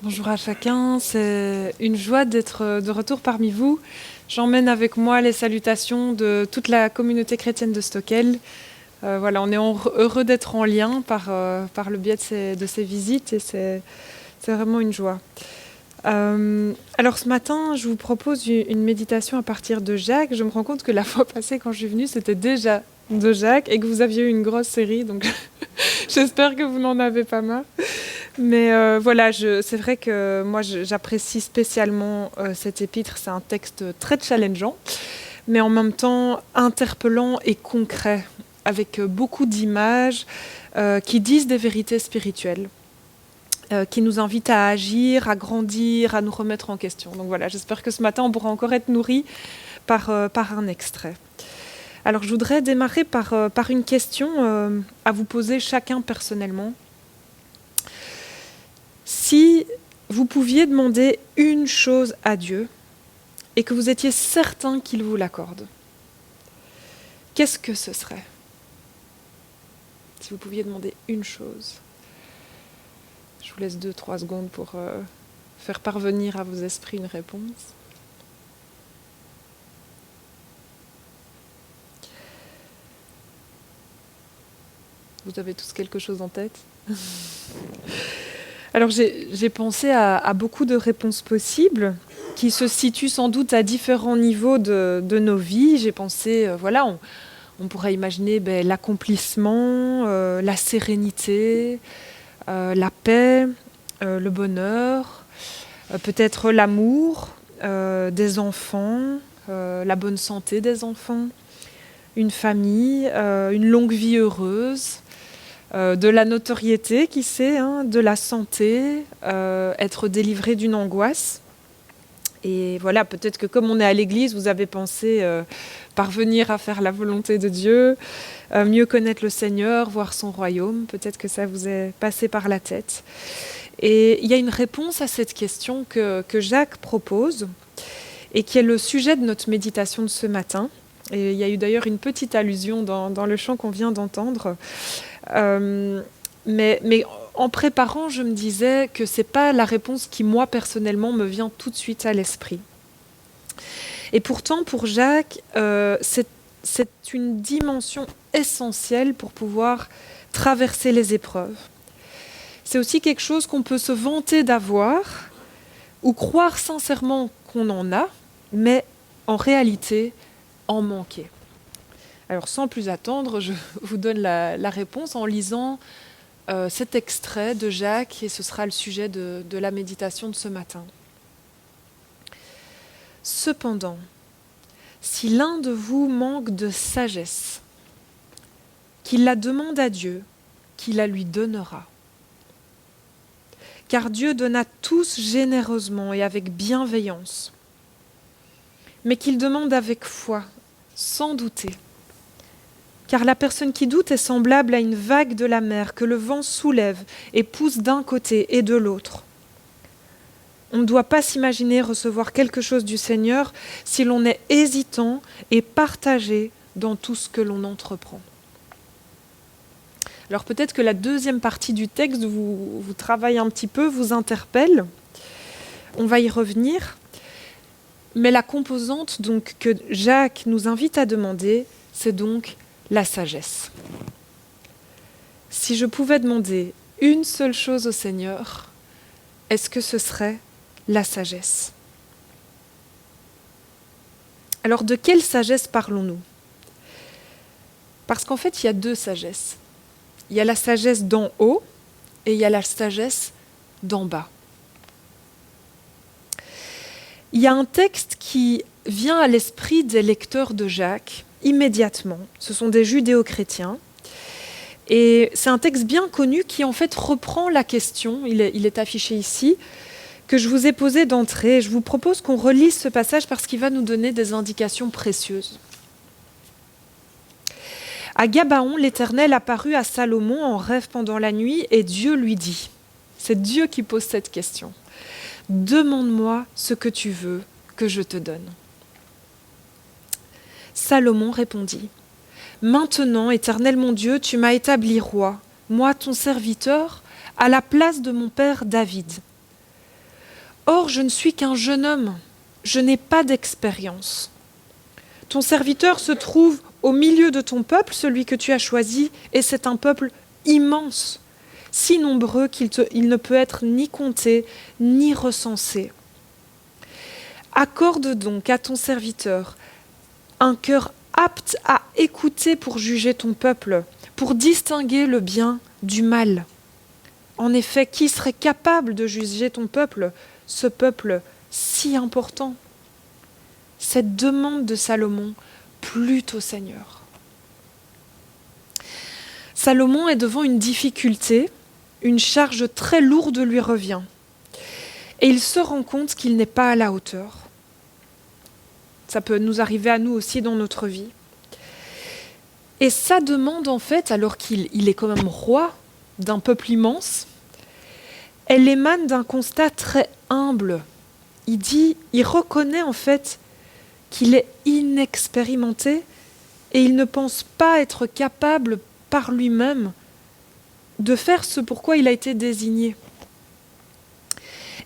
Bonjour à chacun, c'est une joie d'être de retour parmi vous. J'emmène avec moi les salutations de toute la communauté chrétienne de Stockel. Voilà, on est heureux d'être en lien par le biais de ces visites et c'est vraiment une joie. Alors ce matin, je vous propose une méditation à partir de Jacques. Je me rends compte que la fois passée, quand je suis venue, c'était déjà de Jacques et que vous aviez eu une grosse série, donc j'espère que vous n'en avez pas marre. Mais voilà, c'est vrai que moi j'apprécie spécialement cet épître. C'est un texte très challengeant, mais en même temps interpellant et concret, avec beaucoup d'images qui disent des vérités spirituelles, qui nous invitent à agir, à grandir, à nous remettre en question. Donc voilà, j'espère que ce matin on pourra encore être nourris par un extrait. Alors je voudrais démarrer par une question à vous poser chacun personnellement. Si vous pouviez demander une chose à Dieu et que vous étiez certain qu'il vous l'accorde, qu'est-ce que ce serait? Si vous pouviez demander une chose. Je vous laisse 2-3 secondes pour faire parvenir à vos esprits une réponse. Vous avez tous quelque chose en tête? Alors j'ai pensé à beaucoup de réponses possibles qui se situent sans doute à différents niveaux de nos vies. J'ai pensé, voilà, on pourrait imaginer l'accomplissement, la sérénité, la paix, le bonheur, peut-être l'amour des enfants, la bonne santé des enfants, une famille, une longue vie heureuse. De la notoriété, qui sait, hein, de la santé, être délivré d'une angoisse. Et voilà, peut-être que comme on est à l'église, vous avez pensé parvenir à faire la volonté de Dieu, mieux connaître le Seigneur, voir son royaume. Peut-être que ça vous est passé par la tête. Et il y a une réponse à cette question que Jacques propose et qui est le sujet de notre méditation de ce matin. Et il y a eu d'ailleurs une petite allusion dans le chant qu'on vient d'entendre. Mais en préparant, je me disais que ce n'est pas la réponse qui, moi, personnellement, me vient tout de suite à l'esprit. Et pourtant, pour Jacques, c'est une dimension essentielle pour pouvoir traverser les épreuves. C'est aussi quelque chose qu'on peut se vanter d'avoir ou croire sincèrement qu'on en a, mais en réalité, en manquer. Alors sans plus attendre, je vous donne la réponse en lisant cet extrait de Jacques, et ce sera le sujet de la méditation de ce matin. Cependant, si l'un de vous manque de sagesse, qu'il la demande à Dieu, qui la lui donnera. Car Dieu donne à tous généreusement et avec bienveillance, mais qu'il demande avec foi, sans douter. Car la personne qui doute est semblable à une vague de la mer que le vent soulève et pousse d'un côté et de l'autre. On ne doit pas s'imaginer recevoir quelque chose du Seigneur si l'on est hésitant et partagé dans tout ce que l'on entreprend. Alors peut-être que la deuxième partie du texte vous travaille un petit peu, vous interpelle. On va y revenir. Mais la composante donc, que Jacques nous invite à demander, c'est donc la sagesse. Si je pouvais demander une seule chose au Seigneur, est-ce que ce serait la sagesse? Alors de quelle sagesse parlons-nous? Parce qu'en fait, il y a deux sagesses. Il y a la sagesse d'en haut et il y a la sagesse d'en bas. Il y a un texte qui vient à l'esprit des lecteurs de Jacques immédiatement. Ce sont des judéo-chrétiens. Et c'est un texte bien connu qui en fait reprend la question, il est affiché ici, que je vous ai posée d'entrée. Je vous propose qu'on relise ce passage parce qu'il va nous donner des indications précieuses. À Gabaon, l'Éternel apparut à Salomon en rêve pendant la nuit et Dieu lui dit, c'est Dieu qui pose cette question, « Demande-moi ce que tu veux que je te donne. » Salomon répondit, « Maintenant, Éternel mon Dieu, tu m'as établi roi, moi ton serviteur, à la place de mon père David. Or, je ne suis qu'un jeune homme, je n'ai pas d'expérience. Ton serviteur se trouve au milieu de ton peuple, celui que tu as choisi, et c'est un peuple immense, si nombreux qu'il ne peut être ni compté, ni recensé. Accorde donc à ton serviteur un cœur apte à écouter pour juger ton peuple, pour distinguer le bien du mal. En effet, qui serait capable de juger ton peuple, ce peuple si important? Cette demande de Salomon plut au Seigneur. Salomon est devant une difficulté, une charge très lourde lui revient. Et il se rend compte qu'il n'est pas à la hauteur. Ça peut nous arriver à nous aussi dans notre vie. Et sa demande, en fait, alors qu'il est quand même roi d'un peuple immense, elle émane d'un constat très humble. Il reconnaît en fait qu'il est inexpérimenté et il ne pense pas être capable par lui-même de faire ce pourquoi il a été désigné.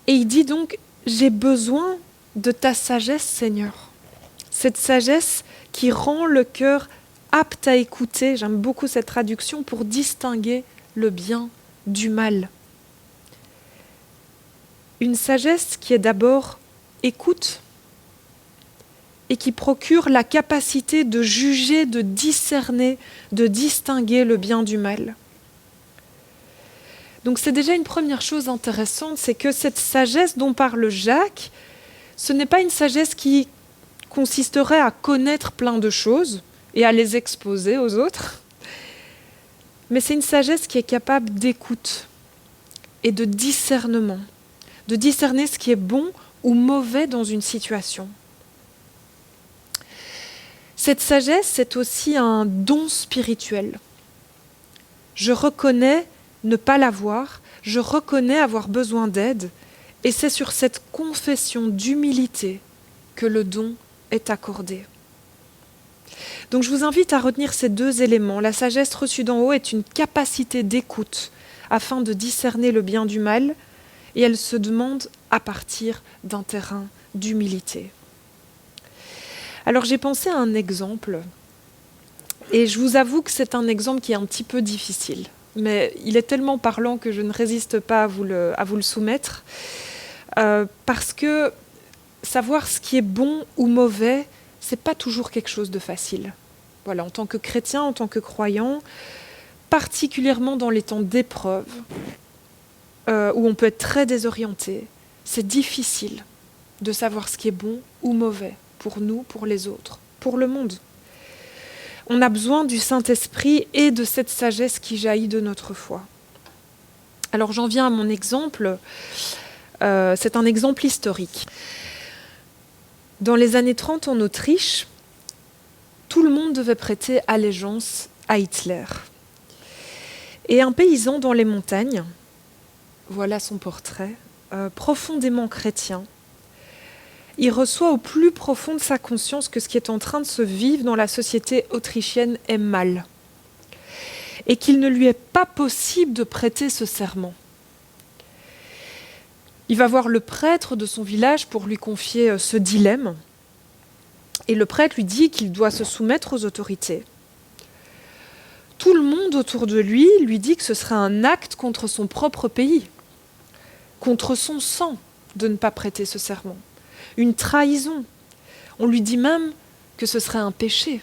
Et il dit donc, j'ai besoin de ta sagesse, Seigneur. Cette sagesse qui rend le cœur apte à écouter, j'aime beaucoup cette traduction, pour distinguer le bien du mal. Une sagesse qui est d'abord écoute et qui procure la capacité de juger, de discerner, de distinguer le bien du mal. Donc c'est déjà une première chose intéressante, c'est que cette sagesse dont parle Jacques, ce n'est pas une sagesse qui consisterait à connaître plein de choses et à les exposer aux autres, mais c'est une sagesse qui est capable d'écoute et de discernement, de discerner ce qui est bon ou mauvais dans une situation. Cette sagesse, c'est aussi un don spirituel. Je reconnais ne pas l'avoir, je reconnais avoir besoin d'aide, et c'est sur cette confession d'humilité que le don est accordé. Donc je vous invite à retenir ces deux éléments. La sagesse reçue d'en haut est une capacité d'écoute afin de discerner le bien du mal, et elle se demande à partir d'un terrain d'humilité. Alors j'ai pensé à un exemple, et je vous avoue que c'est un exemple qui est un petit peu difficile, mais il est tellement parlant que je ne résiste pas à vous le soumettre, parce que savoir ce qui est bon ou mauvais, c'est pas toujours quelque chose de facile. Voilà, en tant que chrétien, en tant que croyant, particulièrement dans les temps d'épreuve, où on peut être très désorienté, c'est difficile de savoir ce qui est bon ou mauvais pour nous, pour les autres, pour le monde. On a besoin du Saint-Esprit et de cette sagesse qui jaillit de notre foi. Alors j'en viens à mon exemple. C'est un exemple historique. Dans les années 30 en Autriche, tout le monde devait prêter allégeance à Hitler. Et un paysan dans les montagnes, voilà son portrait, profondément chrétien, il reçoit au plus profond de sa conscience que ce qui est en train de se vivre dans la société autrichienne est mal, et qu'il ne lui est pas possible de prêter ce serment. Il va voir le prêtre de son village pour lui confier ce dilemme, et le prêtre lui dit qu'il doit se soumettre aux autorités. Tout le monde autour de lui dit que ce serait un acte contre son propre pays, contre son sang, de ne pas prêter ce serment. Une trahison. On lui dit même que ce serait un péché.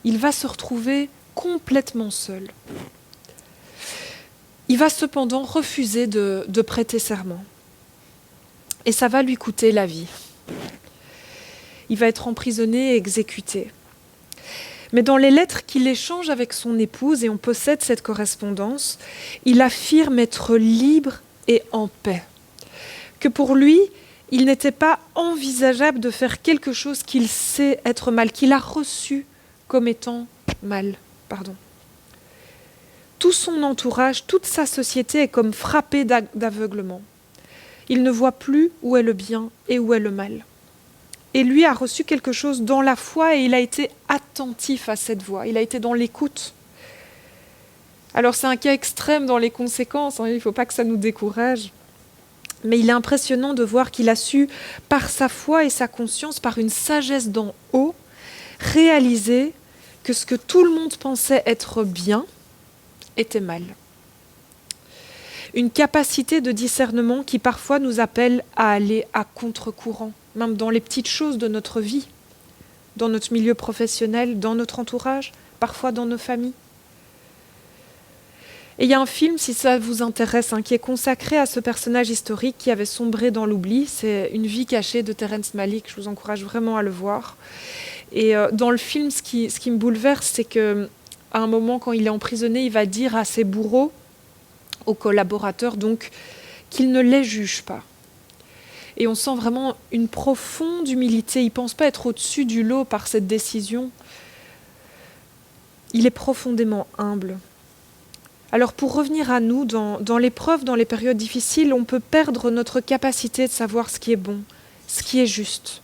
Il va se retrouver complètement seul. Il va cependant refuser de prêter serment. Et ça va lui coûter la vie. Il va être emprisonné et exécuté. Mais dans les lettres qu'il échange avec son épouse, et on possède cette correspondance, il affirme être libre et en paix. Que pour lui, il n'était pas envisageable de faire quelque chose qu'il sait être mal, qu'il a reçu comme étant mal. Tout son entourage, toute sa société est comme frappée d'aveuglement. Il ne voit plus où est le bien et où est le mal. Et lui a reçu quelque chose dans la foi et il a été attentif à cette voix, il a été dans l'écoute. Alors c'est un cas extrême dans les conséquences, il ne faut pas que ça nous décourage. Mais il est impressionnant de voir qu'il a su, par sa foi et sa conscience, par une sagesse d'en haut, réaliser que ce que tout le monde pensait être bien était mal. Une capacité de discernement qui parfois nous appelle à aller à contre-courant, même dans les petites choses de notre vie, dans notre milieu professionnel, dans notre entourage, parfois dans nos familles. Et il y a un film, si ça vous intéresse, qui est consacré à ce personnage historique qui avait sombré dans l'oubli. C'est Une vie cachée de Terrence Malick. Je vous encourage vraiment à le voir. Et dans le film, ce qui me bouleverse, c'est qu'à un moment, quand il est emprisonné, il va dire à ses bourreaux, aux collaborateurs, donc, qu'il ne les juge pas. Et on sent vraiment une profonde humilité. Il ne pense pas être au-dessus du lot par cette décision. Il est profondément humble. Alors pour revenir à nous, dans l'épreuve, dans les périodes difficiles, on peut perdre notre capacité de savoir ce qui est bon, ce qui est juste.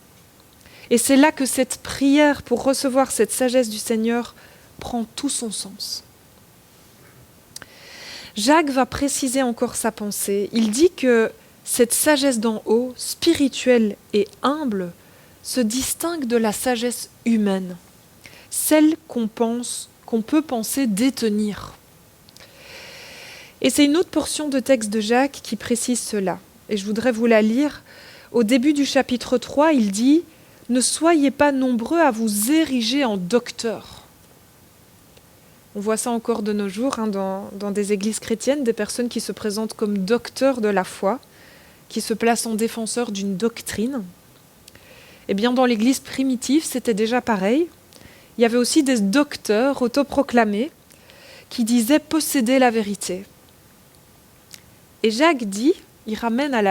Et c'est là que cette prière pour recevoir cette sagesse du Seigneur prend tout son sens. Jacques va préciser encore sa pensée. Il dit que cette sagesse d'en haut, spirituelle et humble, se distingue de la sagesse humaine, celle qu'on peut penser détenir. Et c'est une autre portion de texte de Jacques qui précise cela. Et je voudrais vous la lire. Au début du chapitre 3, il dit « Ne soyez pas nombreux à vous ériger en docteurs ». On voit ça encore de nos jours dans des églises chrétiennes, des personnes qui se présentent comme docteurs de la foi, qui se placent en défenseurs d'une doctrine. Eh bien, dans l'église primitive, c'était déjà pareil. Il y avait aussi des docteurs autoproclamés qui disaient posséder la vérité. Et Jacques dit, il ramène à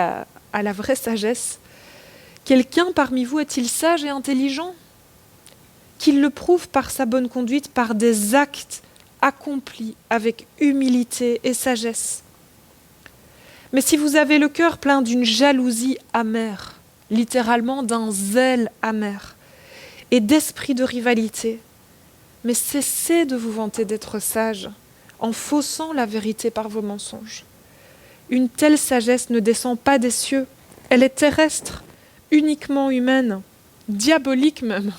la vraie sagesse, « Quelqu'un parmi vous est-il sage et intelligent ? Qu'il le prouve par sa bonne conduite, par des actes accomplis avec humilité et sagesse. Mais si vous avez le cœur plein d'une jalousie amère, littéralement d'un zèle amer, et d'esprit de rivalité, mais cessez de vous vanter d'être sage, en faussant la vérité par vos mensonges. Une telle sagesse ne descend pas des cieux, elle est terrestre, uniquement humaine, diabolique même.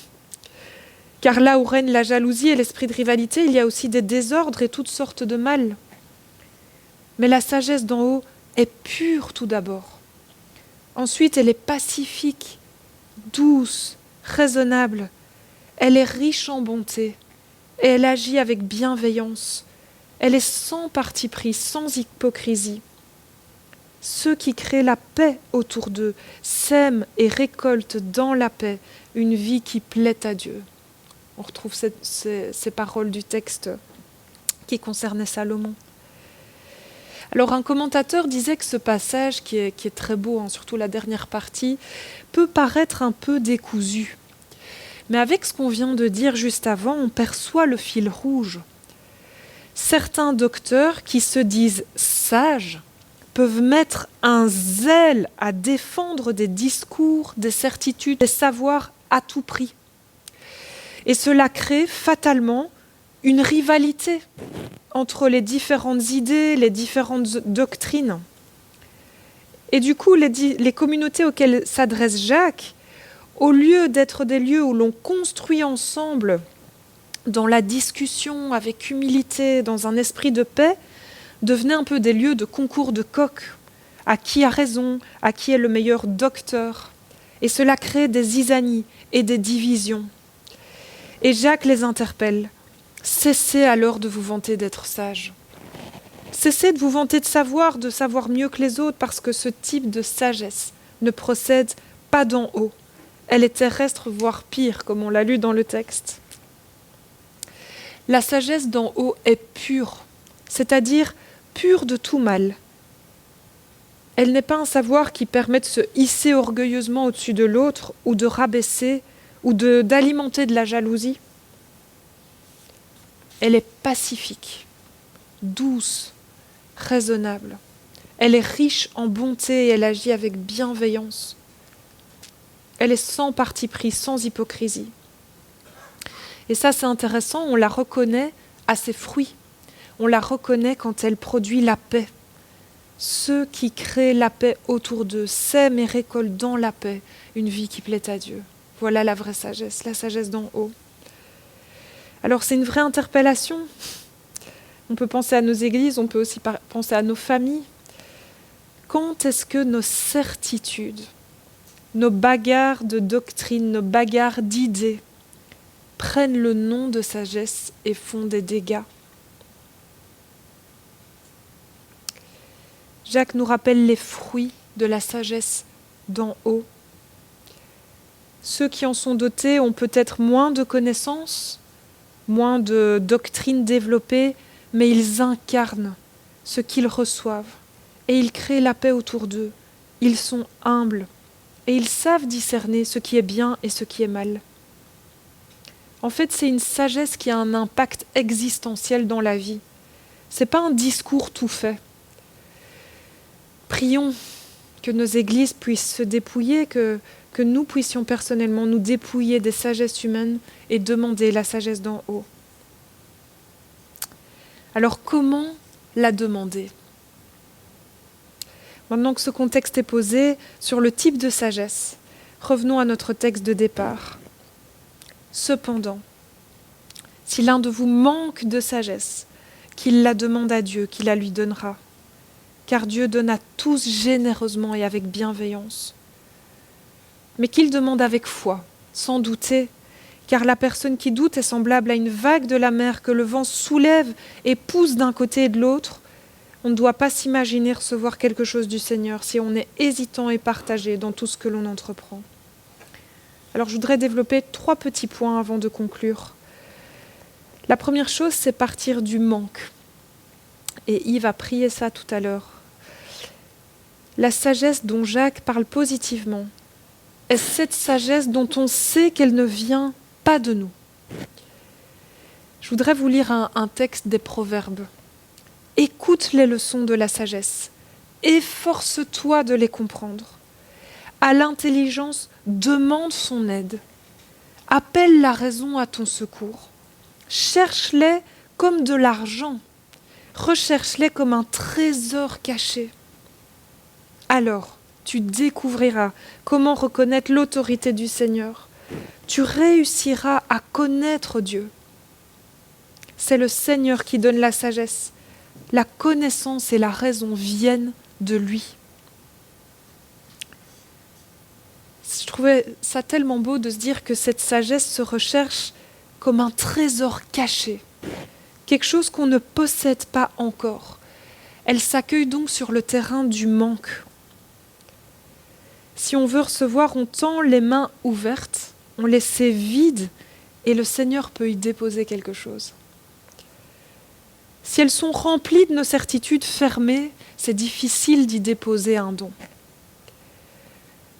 Car là où règne la jalousie et l'esprit de rivalité, il y a aussi des désordres et toutes sortes de mal. Mais la sagesse d'en haut est pure tout d'abord. Ensuite, elle est pacifique, douce, raisonnable. Elle est riche en bonté et elle agit avec bienveillance. Elle est sans parti pris, sans hypocrisie. Ceux qui créent la paix autour d'eux sèment et récoltent dans la paix une vie qui plaît à Dieu. On retrouve ces paroles du texte qui concernait Salomon. Alors un commentateur disait que ce passage, qui est très beau, surtout la dernière partie, peut paraître un peu décousu. Mais avec ce qu'on vient de dire juste avant, on perçoit le fil rouge. Certains docteurs qui se disent sages peuvent mettre un zèle à défendre des discours, des certitudes, des savoirs à tout prix. Et cela crée fatalement une rivalité entre les différentes idées, les différentes doctrines. Et du coup, les communautés auxquelles s'adresse Jacques, au lieu d'être des lieux où l'on construit ensemble, dans la discussion, avec humilité, dans un esprit de paix, devenaient un peu des lieux de concours de coqs, à qui a raison, à qui est le meilleur docteur. Et cela crée des zizanies et des divisions. Et Jacques les interpelle. Cessez alors de vous vanter d'être sage. Cessez de vous vanter de savoir mieux que les autres, parce que ce type de sagesse ne procède pas d'en haut. Elle est terrestre, voire pire, comme on l'a lu dans le texte. La sagesse d'en haut est pure, c'est-à-dire pure de tout mal. Elle n'est pas un savoir qui permet de se hisser orgueilleusement au-dessus de l'autre, ou de rabaisser, ou d'alimenter de la jalousie. Elle est pacifique, douce, raisonnable. Elle est riche en bonté et elle agit avec bienveillance. Elle est sans parti pris, sans hypocrisie. Et ça, c'est intéressant, on la reconnaît à ses fruits. On la reconnaît quand elle produit la paix. Ceux qui créent la paix autour d'eux sèment et récoltent dans la paix une vie qui plaît à Dieu. Voilà la vraie sagesse, la sagesse d'en haut. Alors c'est une vraie interpellation. On peut penser à nos églises, on peut aussi penser à nos familles. Quand est-ce que nos certitudes, nos bagarres de doctrine, nos bagarres d'idées prennent le nom de sagesse et font des dégâts? Jacques nous rappelle les fruits de la sagesse d'en haut. Ceux qui en sont dotés ont peut-être moins de connaissances, moins de doctrines développées, mais ils incarnent ce qu'ils reçoivent et ils créent la paix autour d'eux. Ils sont humbles et ils savent discerner ce qui est bien et ce qui est mal. En fait, c'est une sagesse qui a un impact existentiel dans la vie. Ce n'est pas un discours tout fait. Prions que nos églises puissent se dépouiller, que nous puissions personnellement nous dépouiller des sagesses humaines et demander la sagesse d'en haut. Alors comment la demander? Maintenant que ce contexte est posé sur le type de sagesse, revenons à notre texte de départ. Cependant, si l'un de vous manque de sagesse, qu'il la demande à Dieu, qu'il la lui donnera. Car Dieu donne à tous généreusement et avec bienveillance. Mais qu'il demande avec foi, sans douter, car la personne qui doute est semblable à une vague de la mer que le vent soulève et pousse d'un côté et de l'autre. On ne doit pas s'imaginer recevoir quelque chose du Seigneur si on est hésitant et partagé dans tout ce que l'on entreprend. Alors je voudrais développer 3 petits points avant de conclure. La première chose, c'est partir du manque. Et Yves a prié ça tout à l'heure. La sagesse dont Jacques parle positivement est cette sagesse dont on sait qu'elle ne vient pas de nous. Je voudrais vous lire un texte des Proverbes. Écoute les leçons de la sagesse. Efforce-toi de les comprendre. À l'intelligence, demande son aide. Appelle la raison à ton secours. Cherche-les comme de l'argent. Recherche-les comme un trésor caché. Alors, tu découvriras comment reconnaître l'autorité du Seigneur. Tu réussiras à connaître Dieu. C'est le Seigneur qui donne la sagesse. La connaissance et la raison viennent de lui. Je trouvais ça tellement beau de se dire que cette sagesse se recherche comme un trésor caché, quelque chose qu'on ne possède pas encore. Elle s'accueille donc sur le terrain du manque. Si on veut recevoir, on tend les mains ouvertes, on les sait vides, et le Seigneur peut y déposer quelque chose. Si elles sont remplies de nos certitudes fermées, c'est difficile d'y déposer un don.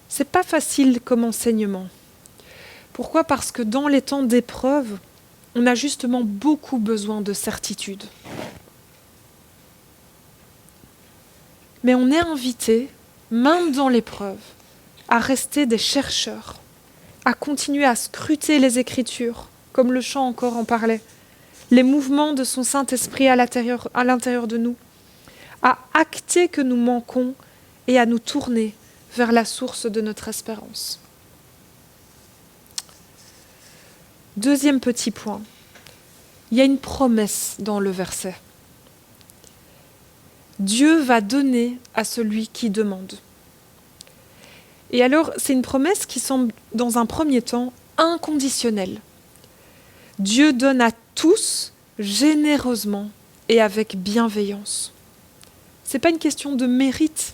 C'est pas facile comme enseignement. Pourquoi ? Parce que dans les temps d'épreuve, on a justement beaucoup besoin de certitude. Mais on est invité, même dans l'épreuve, à rester des chercheurs, à continuer à scruter les Écritures, comme le chant encore en parlait, les mouvements de son Saint-Esprit à l'intérieur de nous, à acter que nous manquons et à nous tourner vers la source de notre espérance. Deuxième petit point, il y a une promesse dans le verset. Dieu va donner à celui qui demande. Et alors, c'est une promesse qui semble, dans un premier temps, inconditionnelle. Dieu donne à tous, généreusement et avec bienveillance. Ce n'est pas une question de mérite.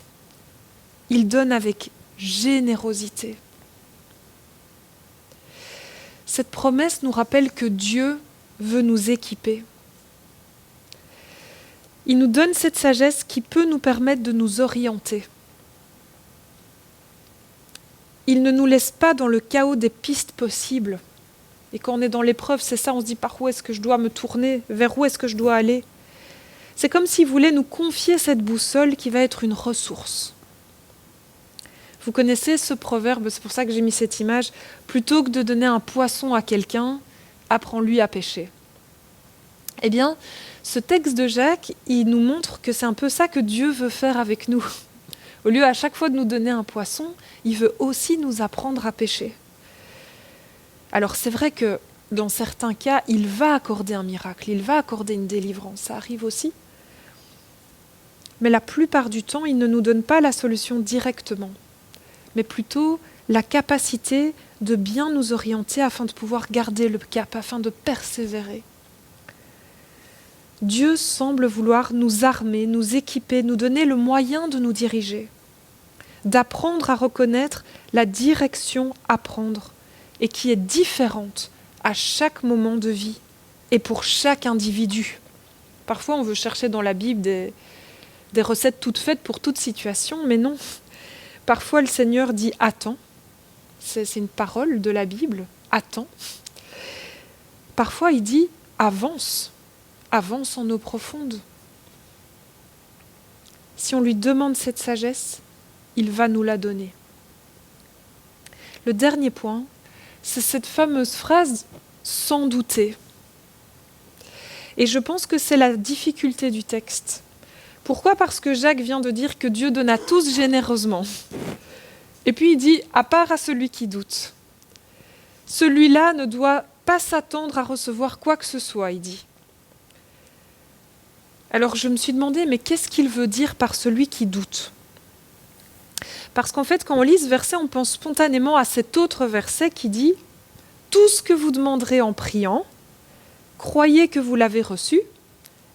Il donne avec générosité. Cette promesse nous rappelle que Dieu veut nous équiper. Il nous donne cette sagesse qui peut nous permettre de nous orienter. Il ne nous laisse pas dans le chaos des pistes possibles. Et quand on est dans l'épreuve, c'est ça, on se dit par où est-ce que je dois me tourner, vers où est-ce que je dois aller. C'est comme s'il voulait nous confier cette boussole qui va être une ressource. Vous connaissez ce proverbe, c'est pour ça que j'ai mis cette image. Plutôt que de donner un poisson à quelqu'un, apprends-lui à pêcher. Eh bien, ce texte de Jacques, il nous montre que c'est un peu ça que Dieu veut faire avec nous. Au lieu à chaque fois de nous donner un poisson, il veut aussi nous apprendre à pêcher. Alors c'est vrai que dans certains cas, il va accorder un miracle, il va accorder une délivrance, ça arrive aussi. Mais la plupart du temps, il ne nous donne pas la solution directement, mais plutôt la capacité de bien nous orienter afin de pouvoir garder le cap, afin de persévérer. Dieu semble vouloir nous armer, nous équiper, nous donner le moyen de nous diriger, d'apprendre à reconnaître la direction à prendre et qui est différente à chaque moment de vie et pour chaque individu. Parfois, on veut chercher dans la Bible des recettes toutes faites pour toute situation, mais non. Parfois, le Seigneur dit « attends ». C'est une parole de la Bible, « attends ». Parfois, il dit « avance ». Avance en eau profonde. Si on lui demande cette sagesse, il va nous la donner. Le dernier point, c'est cette fameuse phrase « sans douter ». Et je pense que c'est la difficulté du texte. Pourquoi ? Parce que Jacques vient de dire que Dieu donne à tous généreusement. Et puis il dit « à part à celui qui doute ». Celui-là ne doit pas s'attendre à recevoir quoi que ce soit, il dit. Alors je me suis demandé, mais qu'est-ce qu'il veut dire par celui qui doute ? Parce qu'en fait, quand on lit ce verset, on pense spontanément à cet autre verset qui dit « Tout ce que vous demanderez en priant, croyez que vous l'avez reçu,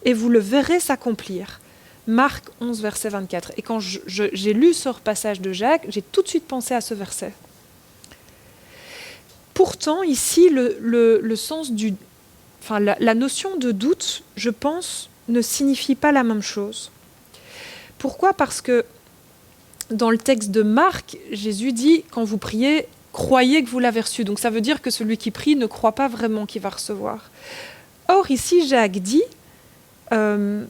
et vous le verrez s'accomplir. » Marc 11, verset 24. Et quand j'ai lu ce passage de Jacques, j'ai tout de suite pensé à ce verset. Pourtant, ici, le sens la notion de doute, je pense, ne signifie pas la même chose. Pourquoi ? Parce que dans le texte de Marc, Jésus dit, quand vous priez, croyez que vous l'avez reçu. Donc ça veut dire que celui qui prie ne croit pas vraiment qu'il va recevoir. Or ici, Jacques dit que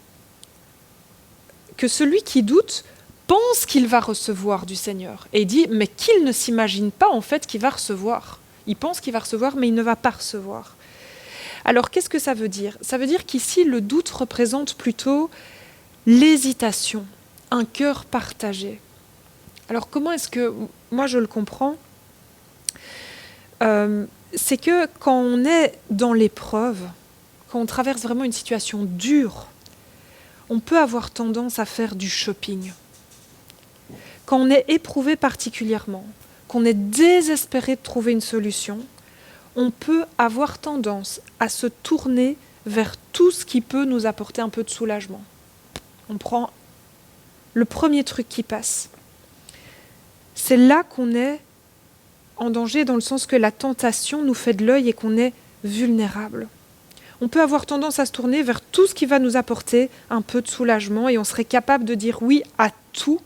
celui qui doute pense qu'il va recevoir du Seigneur. Et il dit, mais qu'il ne s'imagine pas en fait qu'il va recevoir. Il pense qu'il va recevoir, mais il ne va pas recevoir. Alors, qu'est-ce que ça veut dire ? Ça veut dire qu'ici, le doute représente plutôt l'hésitation, un cœur partagé. Alors, comment est-ce que moi je le comprends ? C'est que quand on est dans l'épreuve, quand on traverse vraiment une situation dure, on peut avoir tendance à faire du shopping. Quand on est éprouvé particulièrement, qu'on est désespéré de trouver une solution, on peut avoir tendance à se tourner vers tout ce qui peut nous apporter un peu de soulagement. On prend le premier truc qui passe. C'est là qu'on est en danger, dans le sens que la tentation nous fait de l'œil et qu'on est vulnérable. On peut avoir tendance à se tourner vers tout ce qui va nous apporter un peu de soulagement et on serait capable de dire oui à tout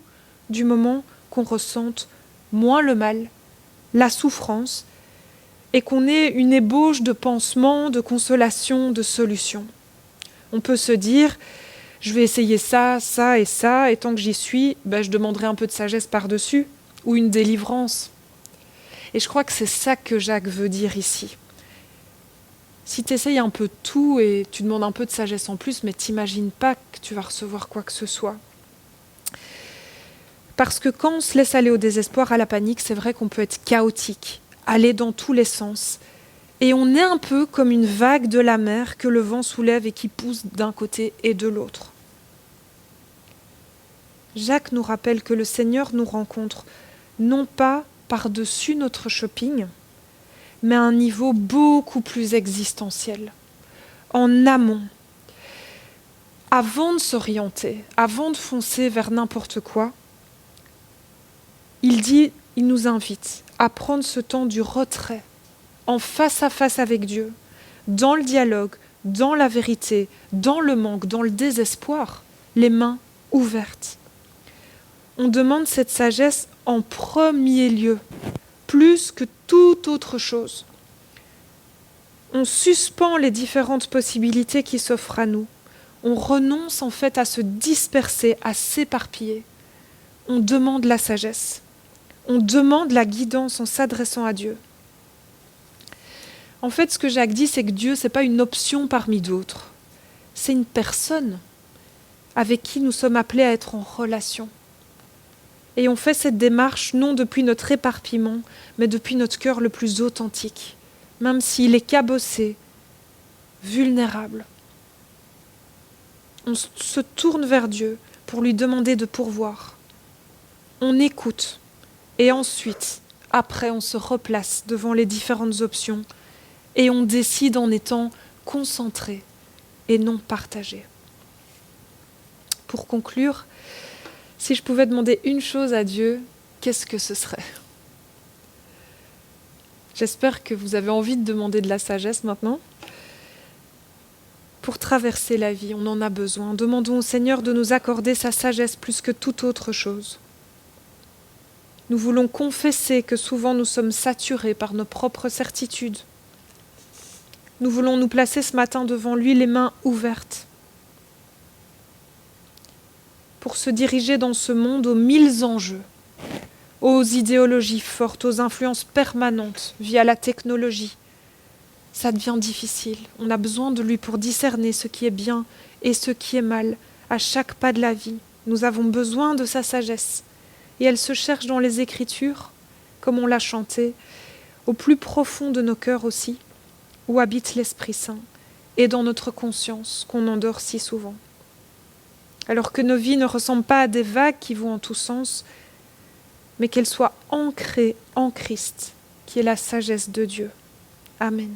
du moment qu'on ressente moins le mal, la souffrance, et qu'on ait une ébauche de pansement, de consolation, de solution. On peut se dire, je vais essayer ça, ça et ça, et tant que j'y suis, je demanderai un peu de sagesse par-dessus, ou une délivrance. Et je crois que c'est ça que Jacques veut dire ici. Si tu essayes un peu tout et tu demandes un peu de sagesse en plus, mais t'imagines pas que tu vas recevoir quoi que ce soit. Parce que quand on se laisse aller au désespoir, à la panique, c'est vrai qu'on peut être chaotique, aller dans tous les sens. Et on est un peu comme une vague de la mer que le vent soulève et qui pousse d'un côté et de l'autre. Jacques nous rappelle que le Seigneur nous rencontre, non pas par-dessus notre shopping, mais à un niveau beaucoup plus existentiel, en amont. Avant de s'orienter, avant de foncer vers n'importe quoi, il nous invite à prendre ce temps du retrait, en face à face avec Dieu, dans le dialogue, dans la vérité, dans le manque, dans le désespoir, les mains ouvertes. On demande cette sagesse en premier lieu, plus que toute autre chose. On suspend les différentes possibilités qui s'offrent à nous. On renonce en fait à se disperser, à s'éparpiller. On demande la sagesse. On demande la guidance en s'adressant à Dieu. En fait, ce que Jacques dit, c'est que Dieu, ce n'est pas une option parmi d'autres. c'est une personne avec qui nous sommes appelés à être en relation. Et on fait cette démarche non depuis notre éparpillement, mais depuis notre cœur le plus authentique, même s'il est cabossé, vulnérable. On se tourne vers Dieu pour lui demander de pourvoir. On écoute et ensuite, après, on se replace devant les différentes options et on décide en étant concentré et non partagé. Pour conclure, si je pouvais demander une chose à Dieu, qu'est-ce que ce serait ? J'espère que vous avez envie de demander de la sagesse maintenant. Pour traverser la vie, on en a besoin. Demandons au Seigneur de nous accorder sa sagesse plus que toute autre chose. Nous voulons confesser que souvent nous sommes saturés par nos propres certitudes. Nous voulons nous placer ce matin devant lui les mains ouvertes pour se diriger dans ce monde aux 1000 enjeux, aux idéologies fortes, aux influences permanentes via la technologie. Ça devient difficile. On a besoin de lui pour discerner ce qui est bien et ce qui est mal à chaque pas de la vie. Nous avons besoin de sa sagesse. Et elle se cherche dans les Écritures, comme on l'a chanté, au plus profond de nos cœurs aussi, où habite l'Esprit Saint, et dans notre conscience qu'on endort si souvent. Alors que nos vies ne ressemblent pas à des vagues qui vont en tous sens, mais qu'elles soient ancrées en Christ, qui est la sagesse de Dieu. Amen.